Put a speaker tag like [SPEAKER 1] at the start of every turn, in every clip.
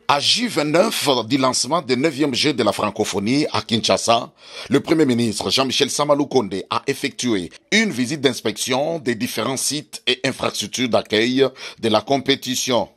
[SPEAKER 1] À J29 du lancement des 9e Jeux de la francophonie à Kinshasa, le Premier ministre Jean-Michel Samaloukonde a effectué une visite d'inspection des différents sites et infrastructures d'accueil de la compétition.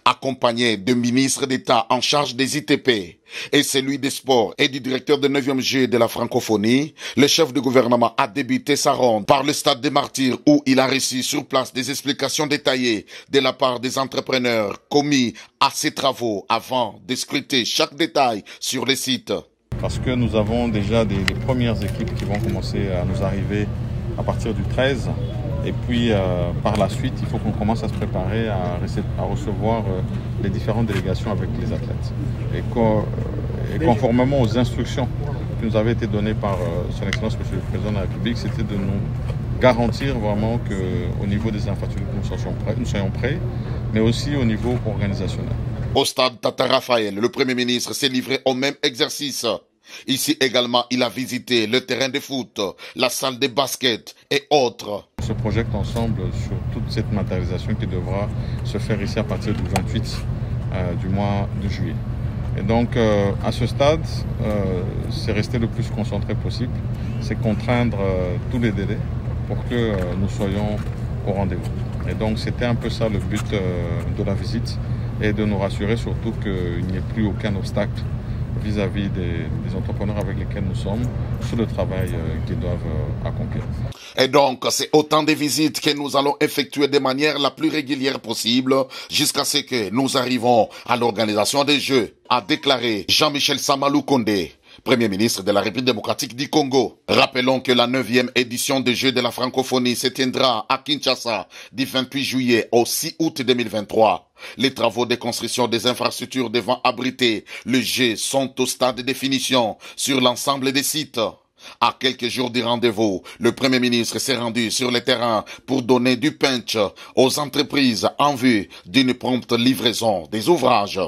[SPEAKER 1] Accompagné de ministres d'État en charge des ITP et celui des sports et du directeur des 9e Jeux de la francophonie, le chef du gouvernement a débuté sa ronde par le stade des Martyrs où il a reçu sur place des explications détaillées de la part des entrepreneurs commis à ces travaux avant de scruter chaque détail sur les sites.
[SPEAKER 2] Parce que nous avons déjà des premières équipes qui vont commencer à nous arriver à partir du 13. Et puis, par la suite, il faut qu'on commence à se préparer à recevoir les différentes délégations avec les athlètes. Et conformément aux instructions qui nous avaient été données par Son Excellence Monsieur le Président de la République, c'était de nous garantir vraiment qu'au niveau des infrastructures, nous soyons prêts, mais aussi au niveau organisationnel.
[SPEAKER 1] Au stade Tata Raphaël, le Premier ministre s'est livré au même exercice. Ici également, il a visité le terrain de foot, la salle de basket et autres.
[SPEAKER 2] On se projette ensemble sur toute cette matérialisation qui devra se faire ici à partir du 28 du mois de juillet. Et donc, à ce stade, c'est rester le plus concentré possible, c'est contraindre tous les délais pour que nous soyons au rendez-vous. Et donc, c'était un peu ça le but de la visite et de nous rassurer surtout qu'il n'y ait plus aucun obstacle vis-à-vis des entrepreneurs avec lesquels nous sommes sur le travail qu'ils doivent accomplir.
[SPEAKER 1] Et donc, c'est autant de visites que nous allons effectuer de manière la plus régulière possible jusqu'à ce que nous arrivons à l'organisation des Jeux, a déclaré Jean-Michel Samaloukonde, Premier ministre de la République démocratique du Congo. Rappelons que la 9e édition des Jeux de la francophonie se tiendra à Kinshasa du 28 juillet au 6 août 2023. Les travaux de construction des infrastructures devant abriter le jeu sont au stade de finition sur l'ensemble des sites. À quelques jours du rendez-vous, le Premier ministre s'est rendu sur le terrain pour donner du punch aux entreprises en vue d'une prompte livraison des ouvrages.